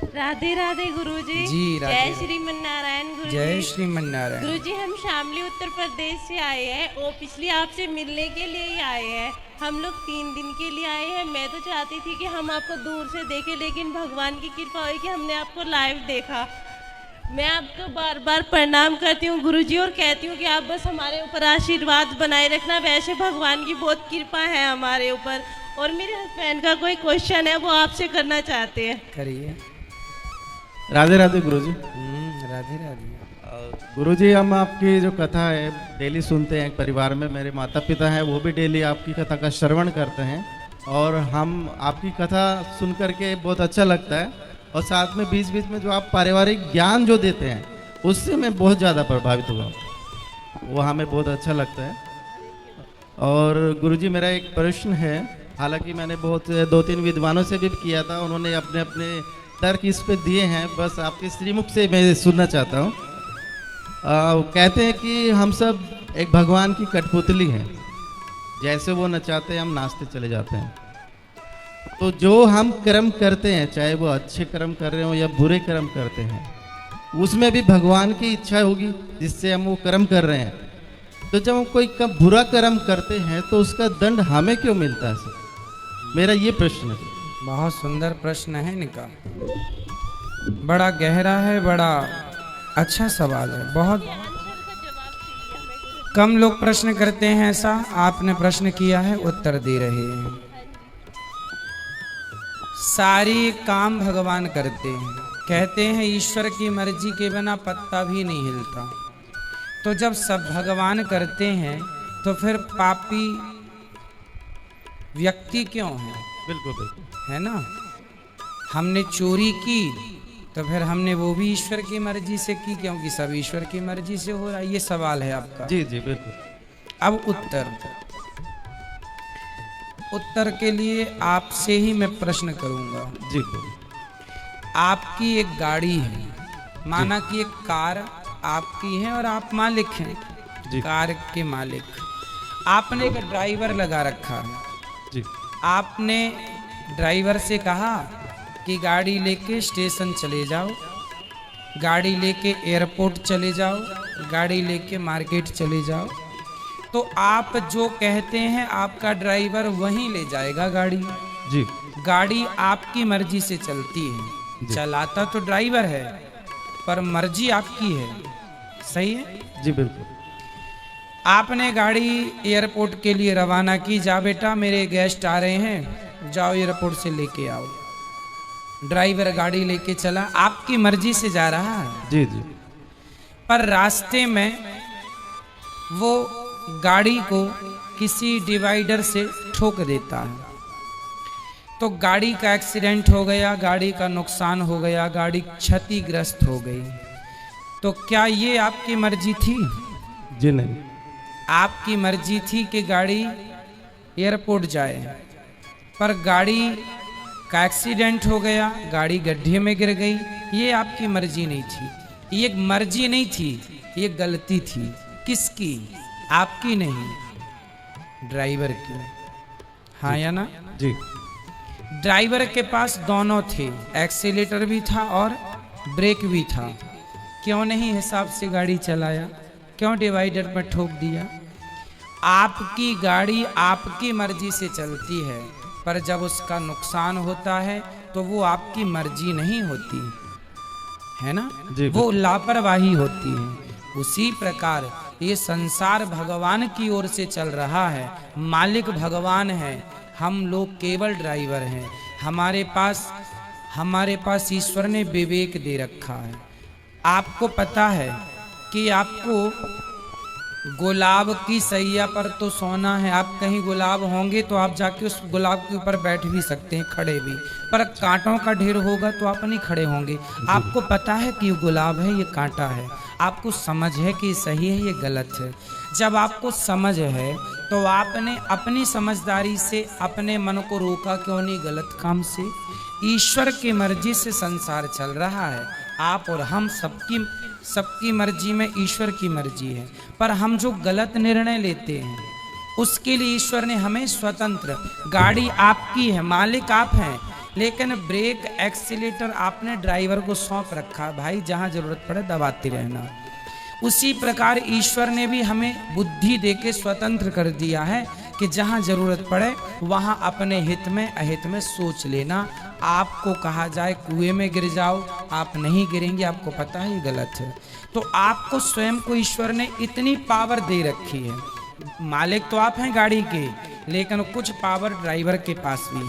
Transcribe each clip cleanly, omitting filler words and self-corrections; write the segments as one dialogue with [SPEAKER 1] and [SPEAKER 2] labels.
[SPEAKER 1] राधे राधे गुरुजी।
[SPEAKER 2] जी राधे
[SPEAKER 1] जय श्रीमन नारायण गुरुजी।
[SPEAKER 2] जय श्रीमन नारायण।
[SPEAKER 1] गुरुजी हम शामली उत्तर प्रदेश से आए हैं और पिछले आपसे मिलने के लिए ही आए हैं। हम लोग 3 दिन के लिए आए हैं। मैं तो चाहती थी कि हम आपको दूर से देखें, लेकिन भगवान की कृपा हुई कि हमने आपको लाइव देखा। मैं आपको बार बार प्रणाम करती हूँ गुरुजी और कहती हूँ कि आप बस हमारे ऊपर आशीर्वाद बनाए रखना। वैसे भगवान की बहुत कृपा है हमारे ऊपर। और मेरे हस्बैंड का कोई क्वेश्चन है, वो आपसे करना चाहते हैं।
[SPEAKER 2] करिए।
[SPEAKER 3] राधे राधे गुरुजी।
[SPEAKER 2] राधे राधे।
[SPEAKER 3] गुरुजी, हम आपकी जो कथा है डेली सुनते हैं। परिवार में मेरे माता पिता हैं, वो भी डेली आपकी कथा का श्रवण करते हैं और हम आपकी कथा सुन करके बहुत अच्छा लगता है। और साथ में बीच बीच में जो आप पारिवारिक ज्ञान जो देते हैं, उससे मैं बहुत ज़्यादा प्रभावित हुआ। वो हमें बहुत अच्छा लगता है। और गुरुजी, मेरा एक प्रश्न है। हालांकि मैंने बहुत 2-3 विद्वानों से भी किया था, उन्होंने अपने अपने तर्क इस पे दिए हैं। बस आपके श्रीमुख से मैं सुनना चाहता हूँ। कहते हैं कि हम सब एक भगवान की कठपुतली हैं, जैसे वो नचाते हैं हम नाचते चले जाते हैं। तो जो हम कर्म करते हैं, चाहे वो अच्छे कर्म कर रहे हो या बुरे कर्म करते हैं, उसमें भी भगवान की इच्छा होगी जिससे हम वो कर्म कर रहे हैं। तो जब हम कोई बुरा कर्म करते हैं तो उसका दंड हमें क्यों मिलता है सर? मेरा ये प्रश्न है।
[SPEAKER 2] बहुत सुंदर प्रश्न है इनका, बड़ा गहरा है, बड़ा अच्छा सवाल है। बहुत कम लोग प्रश्न करते हैं ऐसा। आपने प्रश्न किया है, उत्तर दे रहे हैं। सारी काम भगवान करते हैं। कहते हैं ईश्वर की मर्जी के बिना पत्ता भी नहीं हिलता। तो जब सब भगवान करते हैं तो फिर पापी व्यक्ति क्यों है?
[SPEAKER 3] बिल्कुल बिल्कुल,
[SPEAKER 2] है ना। हमने चोरी की तो फिर हमने वो भी ईश्वर की मर्जी से की, क्योंकि सब ईश्वर की मर्जी से हो रहा है। ये सवाल है आपका।
[SPEAKER 3] जी जी बिल्कुल।
[SPEAKER 2] अब उत्तर के लिए आपसे ही मैं प्रश्न करूंगा।
[SPEAKER 3] जी बोलिए।
[SPEAKER 2] आपकी एक गाड़ी है, माना कि एक कार आपकी है और आप मालिक हैं,
[SPEAKER 3] जी।
[SPEAKER 2] कार के मालिक। आपने एक ड्राइवर लगा रखा है।
[SPEAKER 3] जी
[SPEAKER 2] आपने ड्राइवर से कहा कि गाड़ी लेके स्टेशन चले जाओ, गाड़ी लेके एयरपोर्ट चले जाओ, गाड़ी लेके मार्केट चले जाओ। तो आप जो कहते हैं आपका ड्राइवर वहीं ले जाएगा गाड़ी।
[SPEAKER 3] जी
[SPEAKER 2] गाड़ी आपकी मर्जी से चलती है। चलाता तो ड्राइवर है पर मर्जी आपकी है। सही है
[SPEAKER 3] जी बिल्कुल।
[SPEAKER 2] आपने गाड़ी एयरपोर्ट के लिए रवाना की। जा बेटा, मेरे गेस्ट आ रहे हैं, जाओ एयरपोर्ट से लेके आओ। ड्राइवर गाड़ी लेके चला, आपकी मर्जी से जा रहा है।
[SPEAKER 3] जी जी
[SPEAKER 2] पर रास्ते में वो गाड़ी को किसी डिवाइडर से ठोक देता है। तो गाड़ी का एक्सीडेंट हो गया, गाड़ी का नुकसान हो गया, गाड़ी क्षतिग्रस्त हो गई। तो क्या ये आपकी मर्जी थी?
[SPEAKER 3] जी नहीं।
[SPEAKER 2] आपकी मर्जी थी कि गाड़ी एयरपोर्ट जाए, पर गाड़ी का एक्सीडेंट हो गया, गाड़ी गड्ढे में गिर गई। ये आपकी मर्जी नहीं थी। ये मर्जी नहीं थी, ये गलती थी। किसकी? आपकी नहीं, ड्राइवर की। हाँ या ना?
[SPEAKER 3] जी
[SPEAKER 2] ड्राइवर के पास दोनों थे, एक्सीलेटर भी था और ब्रेक भी था। क्यों नहीं हिसाब से गाड़ी चलाया? क्यों डिवाइडर पर ठोक दिया? आपकी गाड़ी आपकी मर्जी से चलती है, पर जब उसका नुकसान होता है तो वो आपकी मर्जी नहीं होती है ना,
[SPEAKER 3] जी
[SPEAKER 2] वो लापरवाही होती है। उसी प्रकार ये संसार भगवान की ओर से चल रहा है। मालिक भगवान है, हम लोग केवल ड्राइवर हैं। हमारे पास ईश्वर ने विवेक दे रखा है। आपको पता है कि आपको गुलाब की सैया पर तो सोना है। आप कहीं गुलाब होंगे तो आप जाके उस गुलाब के ऊपर बैठ भी सकते हैं, खड़े भी। पर कांटों का ढेर होगा तो आप नहीं खड़े होंगे। आपको पता है कि ये गुलाब है, ये कांटा है। आपको समझ है कि सही है, ये गलत है। जब आपको समझ है तो आपने अपनी समझदारी से अपने मन को रोका क्यों नहीं गलत काम से? ईश्वर की मर्जी से संसार चल रहा है। आप और हम सबकी मर्जी में ईश्वर की मर्जी है। पर हम जो गलत निर्णय लेते हैं उसके लिए ईश्वर ने हमें स्वतंत्र, गाड़ी आपकी है, मालिक आप हैं, लेकिन ब्रेक एक्सीलेटर आपने ड्राइवर को सौंप रखा, भाई जहाँ जरूरत पड़े दबाते रहना। उसी प्रकार ईश्वर ने भी हमें बुद्धि देके स्वतंत्र कर दिया है कि जहाँ जरूरत पड़े वहाँ अपने हित में अहित में सोच लेना। आपको कहा जाए कुएं में गिर जाओ, आप नहीं गिरेंगे, आपको पता है ये गलत है। तो आपको स्वयं को ईश्वर ने इतनी पावर दे रखी है। मालिक तो आप हैं गाड़ी के, लेकिन कुछ पावर ड्राइवर के पास भी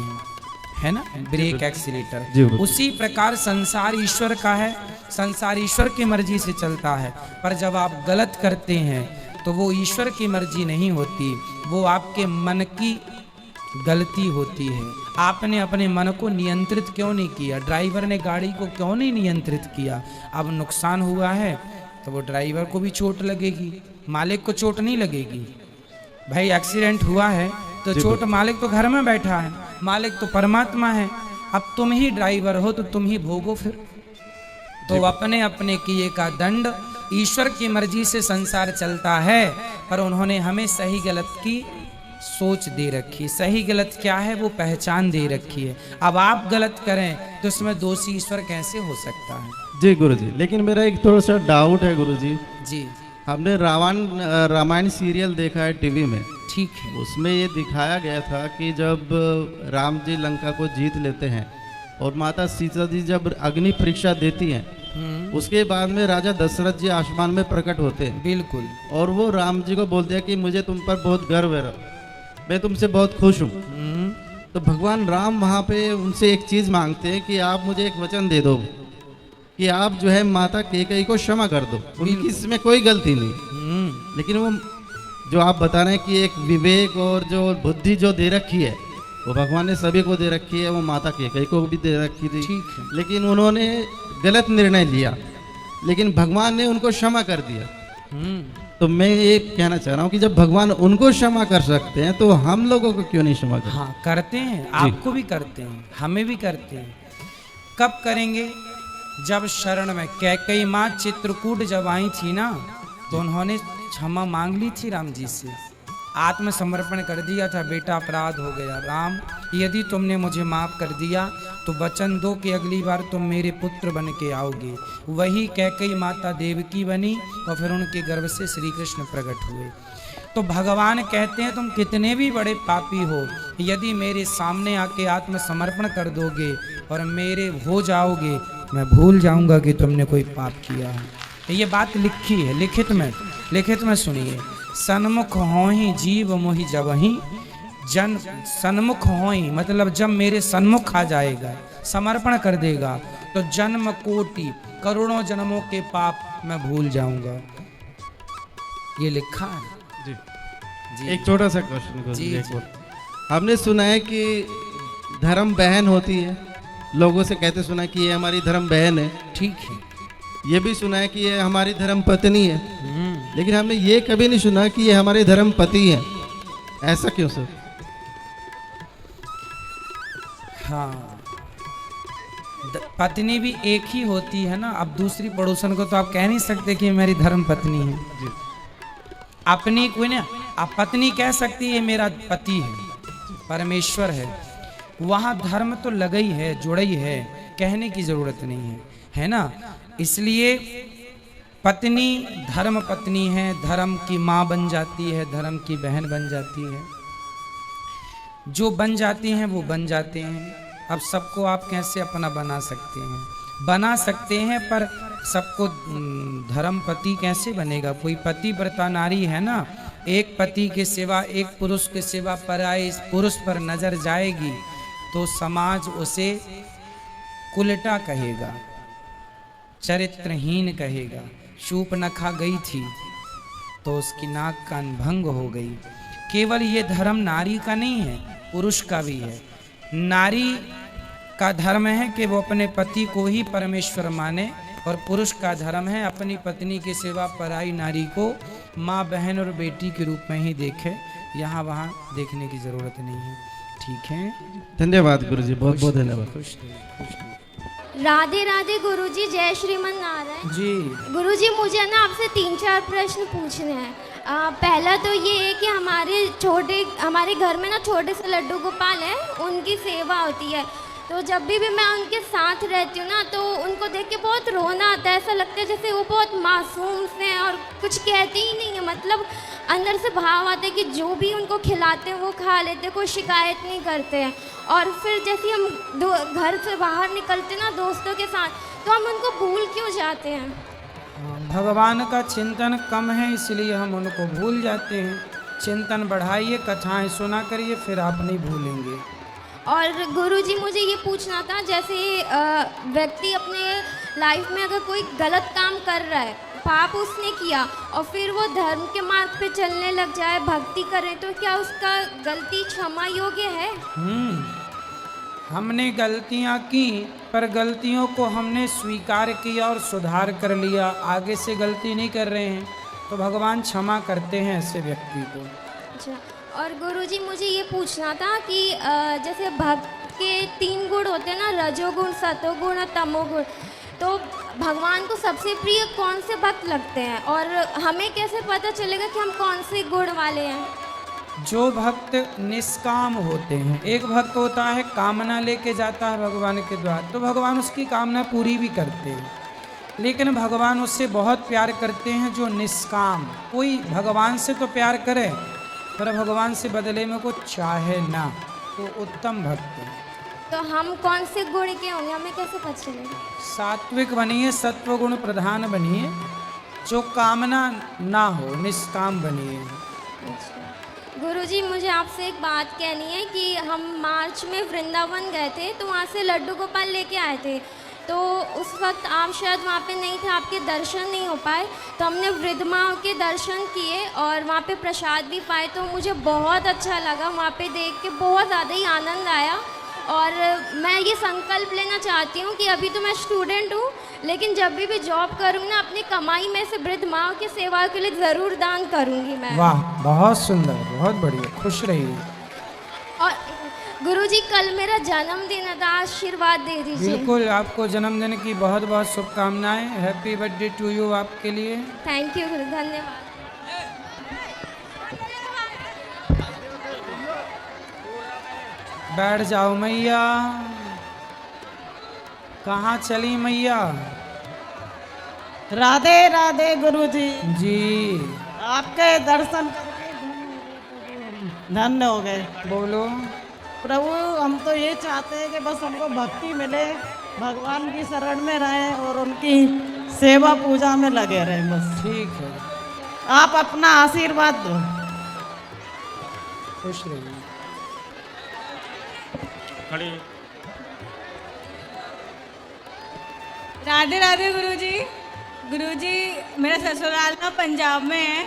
[SPEAKER 2] है ना, ब्रेक एक्सीलेटर। उसी प्रकार संसार ईश्वर का है, संसार ईश्वर की मर्जी से चलता है। पर जब आप गलत करते हैं तो वो ईश्वर की मर्जी नहीं होती, वो आपके मन की गलती होती है। आपने अपने मन को नियंत्रित क्यों नहीं किया? ड्राइवर ने गाड़ी को क्यों नहीं नियंत्रित किया? अब नुकसान हुआ है तो वो ड्राइवर को भी चोट लगेगी, मालिक को चोट नहीं लगेगी। भाई एक्सीडेंट हुआ है तो चोट, मालिक तो घर में बैठा है, मालिक तो परमात्मा है। अब तुम ही ड्राइवर हो तो तुम ही भोगो फिर। तो अपने अपने किए का दंड, ईश्वर की मर्जी से संसार चलता है, पर उन्होंने हमें सही गलत की सोच दे रखी। सही गलत क्या है वो पहचान दे रखी है। अब आप गलत करें तो उसमें दोषी ईश्वर कैसे हो सकता है?
[SPEAKER 3] जी गुरुजी, लेकिन मेरा एक थोड़ा सा डाउट है गुरुजी।
[SPEAKER 2] जी,
[SPEAKER 3] हमने रामायण सीरियल देखा है टीवी में,
[SPEAKER 2] ठीक है।
[SPEAKER 3] उसमें ये दिखाया गया था कि जब राम जी लंका को जीत लेते हैं और माता सीता जी जब अग्नि परीक्षा देती हैं, उसके बाद में राजा दशरथ जी आसमान में प्रकट होते हैं।
[SPEAKER 2] बिल्कुल।
[SPEAKER 3] और वो राम जी को बोलते हैं कि मुझे तुम पर बहुत गर्व है, मैं तुमसे बहुत खुश हूँ। तो भगवान राम वहाँ पे उनसे एक चीज़ मांगते हैं कि आप मुझे एक वचन दे दो कि आप जो है माता कैकेयी को क्षमा कर दो, उनकी इसमें कोई गलती नहीं। लेकिन वो जो आप बता रहे हैं कि एक विवेक और जो बुद्धि जो दे रखी है वो भगवान ने सभी को दे रखी है, वो माता कैकेयी को भी दे रखी थी।
[SPEAKER 2] ठीक है।
[SPEAKER 3] लेकिन उन्होंने गलत निर्णय लिया, लेकिन भगवान ने उनको क्षमा कर दिया। तो मैं ये कहना चाह रहा हूँ कि जब भगवान उनको क्षमा कर सकते हैं तो हम लोगों को क्यों नहीं क्षमा करते?
[SPEAKER 2] हाँ, करते हैं, आपको भी करते हैं, हमें भी करते हैं। कब करेंगे? जब शरण में कैकेयी माँ चित्रकूट जब आई थी ना, तो उन्होंने क्षमा मांग ली थी राम जी से, आत्मसमर्पण कर दिया था, बेटा अपराध हो गया, राम यदि तुमने मुझे माफ कर दिया तो वचन दो कि अगली बार तुम मेरे पुत्र बन के आओगे। वही कैकेयी माता देवकी बनी और फिर उनके गर्भ से श्री कृष्ण प्रकट हुए। तो भगवान कहते हैं तुम कितने भी बड़े पापी हो, यदि मेरे सामने आके आत्मसमर्पण कर दोगे और मेरे हो जाओगे, मैं भूल जाऊंगा कि तुमने कोई पाप किया है। ये बात लिखी है, लिखित में सुनिए। सन्मुख होहि जीव मोहि जबहि, जन सन्मुख होहि मतलब जब मेरे सन्मुख आ जाएगा, समर्पण कर देगा, तो जन्म कोटि करोड़ों जन्मों के पाप मैं भूल जाऊंगा। ये लिखा है।
[SPEAKER 3] जी। एक छोटा सा क्वेश्चन
[SPEAKER 2] जी।
[SPEAKER 3] हमने सुना है कि धर्म बहन होती है, लोगों से कहते सुना है कि ये हमारी धर्म बहन है।
[SPEAKER 2] ठीक है।
[SPEAKER 3] ये भी सुना है कि ये हमारी धर्म पत्नी है, लेकिन हमने ये कभी नहीं सुना कि ये हमारे धर्म पति है। ऐसा क्यों सर?
[SPEAKER 2] हाँ, पत्नी भी एक ही होती है ना। अब दूसरी पड़ोसन को तो आप कह नहीं सकते कि मेरी धर्म पत्नी है। अपनी कोई ना, आप पत्नी कह सकती है मेरा पति है, परमेश्वर है। वहाँ धर्म तो लगा ही है, जुड़ा ही है, कहने की जरूरत नहीं है, है ना। इसलिए पत्नी धर्म पत्नी है, धर्म की माँ बन जाती है, धर्म की बहन बन जाती है। जो बन जाती हैं वो बन जाते हैं। अब सबको आप कैसे अपना बना सकते हैं? बना सकते हैं, पर सबको धर्म पति कैसे बनेगा? कोई पति व्रता नारी है ना, एक पति के सिवा, एक पुरुष के सिवा पराये इस पुरुष पर नजर जाएगी तो समाज उसे कुलटा कहेगा, चरित्रहीन कहेगा। शूर्पणखा गई थी तो उसकी नाक का भंग हो गई। केवल ये धर्म नारी का नहीं है, पुरुष का भी है। नारी का धर्म है कि वो अपने पति को ही परमेश्वर माने, और पुरुष का धर्म है अपनी पत्नी के सिवा पराई नारी को माँ, बहन और बेटी के रूप में ही देखे। यहाँ वहाँ देखने की जरूरत नहीं है। ठीक है,
[SPEAKER 3] धन्यवाद गुरुजी, बहुत बहुत धन्यवाद।
[SPEAKER 2] खुश रहिए।
[SPEAKER 4] राधे राधे गुरुजी, जय श्रीमन नारायण
[SPEAKER 2] जी।
[SPEAKER 4] गुरुजी, मुझे ना आपसे 3-4 प्रश्न पूछने हैं। पहला तो ये है कि हमारे घर में ना छोटे से लड्डू गोपाल है, उनकी सेवा होती है, तो जब भी मैं उनके साथ रहती हूँ ना, तो उनको देख के बहुत रोना आता है। ऐसा लगता है जैसे वो बहुत मासूम से हैं और कुछ कहते ही नहीं है। मतलब अंदर से भाव आता है कि जो भी उनको खिलाते हैं वो खा लेते हैं, कोई शिकायत नहीं करते हैं। और फिर जैसे हम घर से बाहर निकलते हैं ना दोस्तों के साथ, तो हम उनको भूल क्यों जाते हैं?
[SPEAKER 2] भगवान का चिंतन कम है इसलिए हम उनको भूल जाते हैं। चिंतन बढ़ाइए, कथाएं सुना करिए, फिर आप नहीं भूलेंगे।
[SPEAKER 4] और गुरुजी मुझे ये पूछना था, जैसे व्यक्ति अपने लाइफ में अगर कोई गलत काम कर रहा है, पाप उसने किया और फिर वो धर्म के मार्ग पे चलने लग जाए, भक्ति करे, तो क्या उसका गलती क्षमा योग्य है?
[SPEAKER 2] हमने गलतियां की, पर गलतियों को हमने स्वीकार किया और सुधार कर लिया, आगे से गलती नहीं कर रहे हैं, तो भगवान क्षमा करते हैं ऐसे व्यक्ति को।
[SPEAKER 4] अच्छा, और गुरुजी मुझे ये पूछना था कि जैसे भक्त के 3 गुण होते हैं ना, रजोगुण, सतोगुण और तमोगुण, तो भगवान को सबसे प्रिय कौन से भक्त लगते हैं और हमें कैसे पता चलेगा कि हम कौन से गुण वाले हैं?
[SPEAKER 2] जो भक्त निष्काम होते हैं, एक भक्त होता है कामना लेके जाता है भगवान के द्वार, तो भगवान उसकी कामना पूरी भी करते हैं। लेकिन भगवान उससे बहुत प्यार करते हैं जो निष्काम, कोई भगवान से तो प्यार करे पर भगवान से बदले में कुछ चाहे ना, तो उत्तम भक्त है।
[SPEAKER 4] तो हम कौन से गुण के होंगे, हमें कैसे पता चलेगा?
[SPEAKER 2] सात्विक बनिए, सत्वगुण प्रधान बनिए, जो कामना ना हो, निष्काम बनिए।
[SPEAKER 4] अच्छा गुरुजी, मुझे आपसे एक बात कहनी है कि हम मार्च में वृंदावन गए थे, तो वहाँ से लड्डू गोपाल लेके आए थे, तो उस वक्त आप शायद वहाँ पे नहीं थे, आपके दर्शन नहीं हो पाए, तो हमने वृद्ध माँ के दर्शन किए और वहाँ पे प्रसाद भी पाए, तो मुझे बहुत अच्छा लगा। वहाँ पे देख के बहुत ज़्यादा ही आनंद आया और मैं ये संकल्प लेना चाहती हूँ कि अभी तो मैं स्टूडेंट हूँ, लेकिन जब भी जॉब करूँगी ना, अपनी कमाई में से वृद्ध माँ की सेवा के लिए ज़रूर दान करूँगी मैं।
[SPEAKER 2] वाह, बहुत सुंदर, बहुत बढ़िया, खुश रहिए।
[SPEAKER 4] और गुरुजी, कल मेरा जन्मदिन है, तो आशीर्वाद दे दीजिए।
[SPEAKER 2] बिल्कुल, आपको जन्मदिन की बहुत बहुत शुभकामनाएं। हैप्पी बर्थडे टू यू आपके लिए।
[SPEAKER 4] थैंक यू गुरु, धन्यवाद।
[SPEAKER 2] बैठ जाओ मैया। कहाँ चली मैया?
[SPEAKER 5] राधे राधे गुरुजी,
[SPEAKER 2] जी
[SPEAKER 5] आपके दर्शन करके धन्य हो गए।
[SPEAKER 2] बोलो।
[SPEAKER 5] प्रभु, हम तो ये चाहते हैं कि बस हमको भक्ति मिले, भगवान की शरण में रहें और उनकी सेवा पूजा में लगे रहें बस।
[SPEAKER 2] ठीक है,
[SPEAKER 5] आप अपना आशीर्वाद दो।
[SPEAKER 2] खुश रहिए।
[SPEAKER 6] खड़ी।
[SPEAKER 7] राधे राधे गुरुजी। गुरुजी, मेरा ससुराल ना पंजाब में है।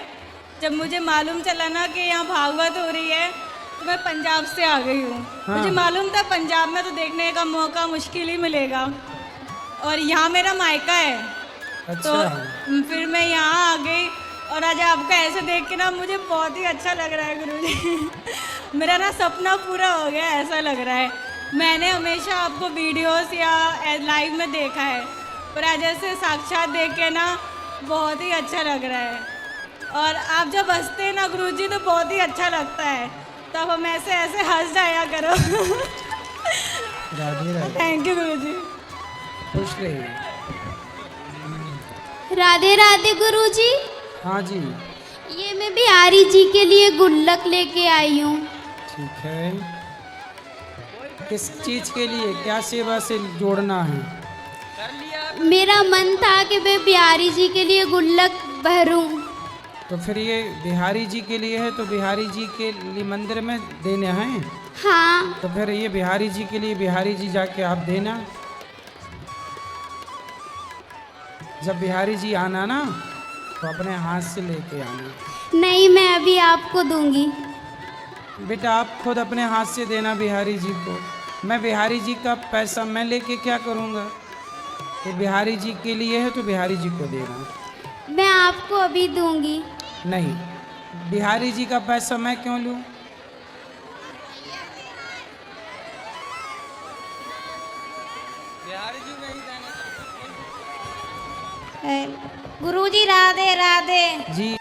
[SPEAKER 7] जब मुझे मालूम चला ना कि यहाँ भागवत हो रही है, तो मैं पंजाब से आ गई हूँ।
[SPEAKER 2] हाँ।
[SPEAKER 7] मुझे मालूम था पंजाब में तो देखने का मौका मुश्किल ही मिलेगा, और यहाँ मेरा मायका है।
[SPEAKER 2] अच्छा।
[SPEAKER 7] तो फिर मैं यहाँ आ गई और आज आपका ऐसे देख के ना मुझे बहुत ही अच्छा लग रहा है गुरुजी। मेरा ना सपना पूरा हो गया ऐसा लग रहा है। मैंने हमेशा आपको वीडियोस या लाइव में देखा है, पर आज ऐसे साक्षात देख के ना बहुत ही अच्छा लग रहा है। और आप जब हंसते हैं ना गुरुजी, तो बहुत ही अच्छा लगता है। तब हम ऐसे ऐसे हंस जाया करो।
[SPEAKER 2] राधे राधे।
[SPEAKER 7] थैंक यू गुरुजी।
[SPEAKER 2] खुश रहिए।
[SPEAKER 4] राधे राधे गुरुजी।
[SPEAKER 2] हाँ जी,
[SPEAKER 4] ये मैं बिहारी जी के लिए गुल्लक लेके आई हूँ।
[SPEAKER 2] ठीक है। किस चीज के लिए, क्या सेवा से जोड़ना है?
[SPEAKER 4] मेरा मन था कि मैं बिहारी जी के लिए गुल्लक भरूं।
[SPEAKER 2] तो फिर ये बिहारी जी के लिए है, तो बिहारी जी के लिए मंदिर में देने हैं।
[SPEAKER 4] हाँ।
[SPEAKER 2] तो फिर ये बिहारी जी के लिए बिहारी जी जाके आप देना। जब बिहारी जी आना ना, तो अपने हाथ से लेके आना।
[SPEAKER 4] नहीं, मैं अभी आपको दूंगी।
[SPEAKER 2] बेटा, आप खुद अपने हाथ से देना बिहारी जी को। मैं बिहारी जी का पैसा मैं लेके क्या करूँगा? तो बिहारी जी के लिए है तो बिहारी जी को देना।
[SPEAKER 4] मैं आपको अभी दूंगी।
[SPEAKER 2] नहीं, बिहारी जी का पैसा मैं क्यों लूँ?
[SPEAKER 7] गुरुजी राधे राधे।
[SPEAKER 2] जी